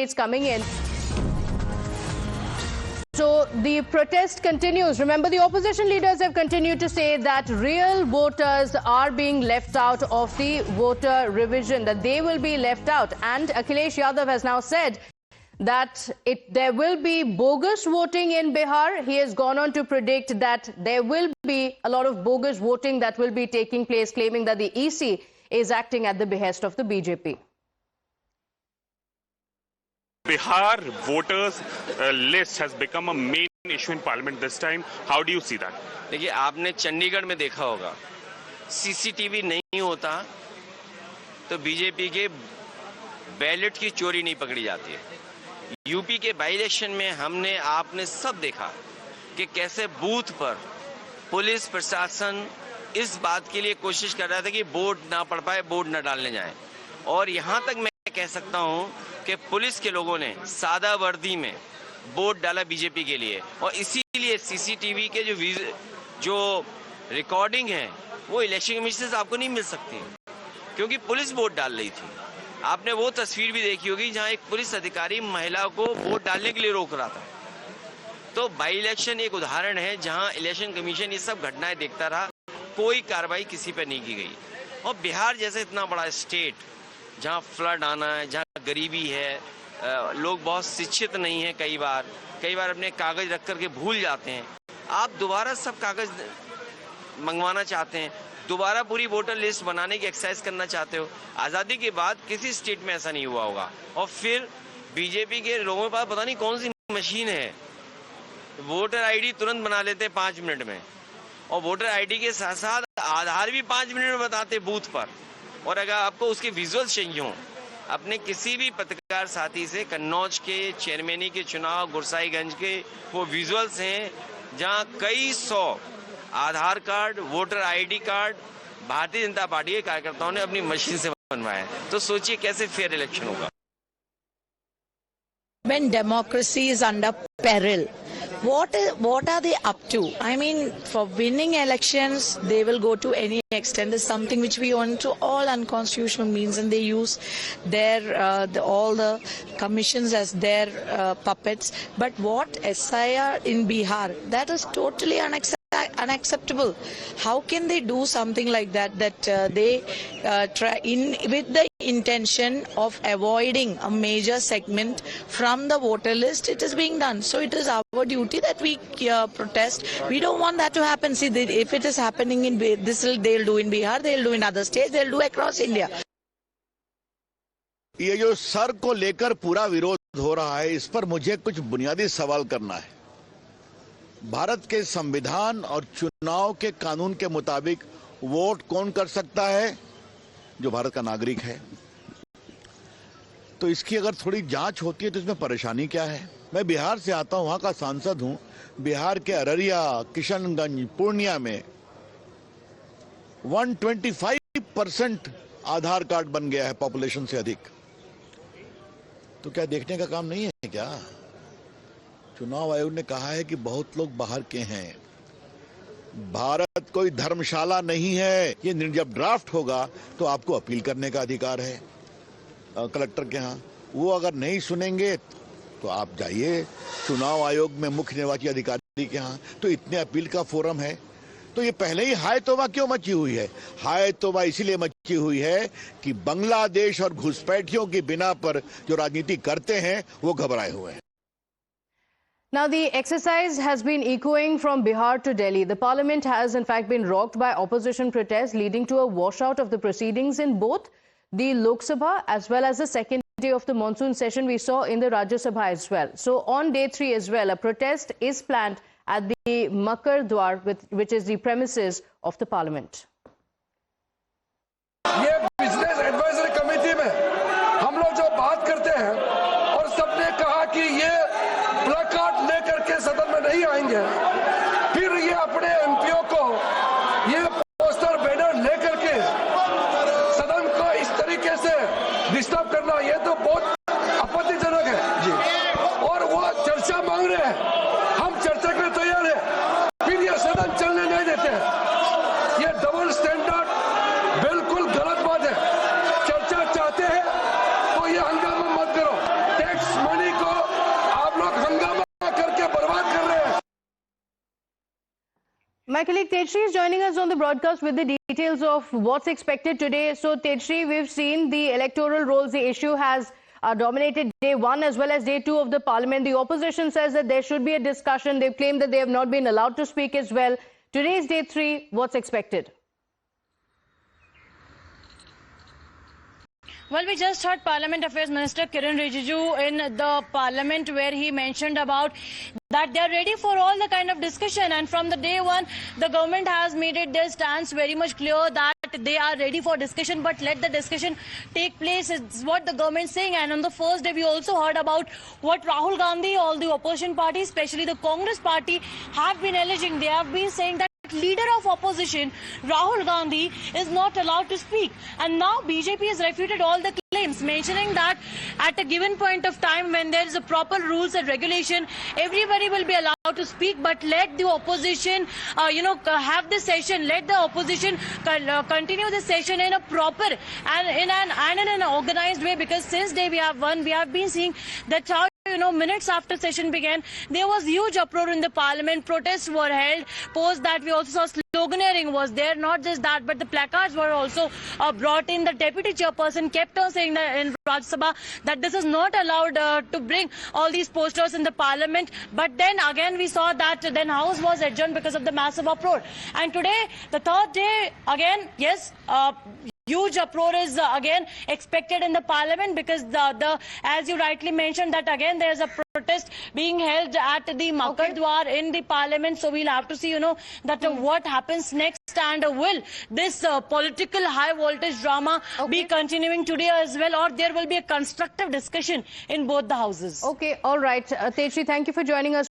candidates coming in. So the protest continues. Remember, the opposition leaders have continued to say that real voters are being left out of the voter revision, that they will be left out. And Akhilesh Yadav has now said that there will be bogus voting in Bihar. He has gone on to predict that there will be a lot of bogus voting that will be taking place, claiming that the EC is acting at the behest of the BJP. Bihar voters list has become a main issue in parliament this time. How do you see that? देखिए, आपने चंडीगढ़ में देखा होगा, CCTV नहीं होता तो BJP के ballot की चोरी नहीं पकड़ी जाती है। यूपी के बाई इलेक्शन में हमने आपने सब देखा कि कैसे बूथ पर पुलिस प्रशासन इस बात के लिए कोशिश कर रहा था कि वोट ना पड़ पाए, वोट ना डालने जाए। और यहां तक मैं कह सकता हूं कि पुलिस के लोगों ने सादा वर्दी में वोट डाला बीजेपी के लिए, और इसीलिए सीसीटीवी के जो रिकॉर्डिंग है वो इलेक्शन कमीशन से आपको नहीं मिल सकती, क्योंकि पुलिस वोट डाल रही थी। आपने वो तस्वीर भी देखी होगी जहां एक पुलिस अधिकारी महिला को वोट डालने के लिए रोक रहा था। तो बाई इलेक्शन एक उदाहरण है जहां इलेक्शन कमीशन ये सब घटनाएं देखता रहा, कोई कार्रवाई किसी पर नहीं की गई। और बिहार जैसे इतना बड़ा स्टेट जहां फ्लड आना है, जहां गरीबी है, लोग बहुत शिक्षित नहीं है, कई बार अपने कागज रख करके भूल जाते हैं। आप दोबारा सब कागज मंगवाना चाहते हैं, दोबारा पूरी वोटर लिस्ट बनाने की एक्सरसाइज करना चाहते हो। आज़ादी के बाद किसी स्टेट में ऐसा नहीं हुआ होगा। और फिर बीजेपी के लोगों के पास पता नहीं कौन सी मशीन है, वोटर आईडी तुरंत बना लेते 5 मिनट में, और वोटर आईडी के साथ साथ आधार भी 5 मिनट में बताते बूथ पर। और अगर आपको उसके विजुअल्स चाहिए हो, अपने किसी भी पत्रकार साथी से कन्नौज के चेयरमैनी के चुनाव, गुरसाईगंज के वो विजुअल्स हैं जहां कई 100 आधार card, voter ID card Bharatiya Janata party के कार्यकर्ताओं ने अपनी मशीन से बनवाया है। तो सोचिए कैसे फेयर इलेक्शन होगा। When democracy is under peril, what are they up to? I mean, for winning elections, they will go to any extent. It's something which we want to all unconstitutional means, and they use all the commissions as their puppets. But what SIR in Bihar, that is totally unacceptable. How can they do something like that? They try with the intention of avoiding a major segment from the voter list. It is being done. So it is our duty that we protest. We don't want that to happen. See, if it is happening in they'll do in Bihar, they'll do in other states, they'll do across India. ये जो sir को लेकर पूरा विरोध हो रहा है, इस पर मुझे कुछ बुनियादी सवाल करना है। भारत के संविधान और चुनाव के कानून के मुताबिक वोट कौन कर सकता है? जो भारत का नागरिक है। तो इसकी अगर थोड़ी जांच होती है तो इसमें परेशानी क्या है? मैं बिहार से आता हूं, वहां का सांसद हूं। बिहार के अररिया, किशनगंज, पूर्णिया में 125% आधार कार्ड बन गया है पॉपुलेशन से अधिक। तो क्या देखने का काम नहीं है क्या? चुनाव आयोग ने कहा है कि बहुत लोग बाहर के हैं। भारत कोई धर्मशाला नहीं है। ये जब ड्राफ्ट होगा तो आपको अपील करने का अधिकार है कलेक्टर के यहाँ। वो अगर नहीं सुनेंगे तो आप जाइए चुनाव आयोग में मुख्य निर्वाची अधिकारी के यहाँ, तो इतने अपील का फोरम है। तो ये पहले ही हाय तौबा क्यों मची हुई है? हाय तौबा इसीलिए मची हुई है कि बांग्लादेश और घुसपैठियों की बिना पर जो राजनीति करते हैं वो घबराए हुए हैं। Now, the exercise has been echoing from Bihar to Delhi. The parliament has in fact been rocked by opposition protests, leading to a washout of the proceedings in both the Lok Sabha as well as the second day of the monsoon session we saw in the Rajya Sabha as well. So on day 3 as well, a protest is planned at the Makar Dwar, which is the premises of the parliament. ये business advisory committee में हम लोग जो बात करते हैं और सबने कहा कि ये प्लकार्ड लेकर के सदन में नहीं आएंगे, फिर ये अपने एमपीओ को ये पोस्टर बैनर लेकर के सदन को इस तरीके से डिस्टर्ब करना, ये तो बहुत आपत्तिजनक है जी। और वो चर्चा मांग रहे हैं, हम चर्चा के लिए तैयार है, फिर ये सदन चलने नहीं देते हैं। ये डबल स्टैंडर्ड बिल्कुल गलत बात है। चर्चा चाहते हैं तो ये हंगामा मत करो। टैक्स इस मनी को आप लोग हंगामा करके बर्बाद कर रहे हैं। My colleague Tejshri is joining us on the broadcast with the details of what's expected today. So, Tejshri, we've seen the electoral rolls. The issue has dominated day 1 as well as day 2 of the parliament. The opposition says that there should be a discussion. They've claimed that they have not been allowed to speak as well. Today is day 3. What's expected? Well, we just heard Parliament Affairs Minister Kiren Rijiju in the Parliament, where he mentioned about that they are ready for all the kind of discussion, and from the day 1 the government has made it their stance very much clear that they are ready for discussion, but let the discussion take place is what the government is saying. And on the first day we also heard about what Rahul Gandhi, all the opposition parties, especially the Congress party, have been alleging. They have been saying that leader of opposition Rahul Gandhi is not allowed to speak, and now BJP has refuted all the claims, mentioning that at a given point of time when there is a proper rules and regulation, everybody will be allowed to speak, but let the opposition have this session, let the opposition continue this session in a proper and in an organized way, because since day we have been seeing that how minutes after session began, there was huge uproar in the parliament. Protests were held. Post that we also saw sloganeering was there. Not just that, but the placards were also brought in. The deputy chairperson kept on saying that in Rajya Sabha that this is not allowed to bring all these posters in the parliament. But then again we saw that then House was adjourned because of the massive uproar. And today, the third day, again, yes, huge uproar is again expected in the parliament, because the as you rightly mentioned that again there is a protest being held at the Makar Dwar in the parliament. So we'll have to see that what happens next, and will this political high voltage drama be continuing today as well, or there will be a constructive discussion in both the houses. Okay, all right. Tejshri, thank you for joining us.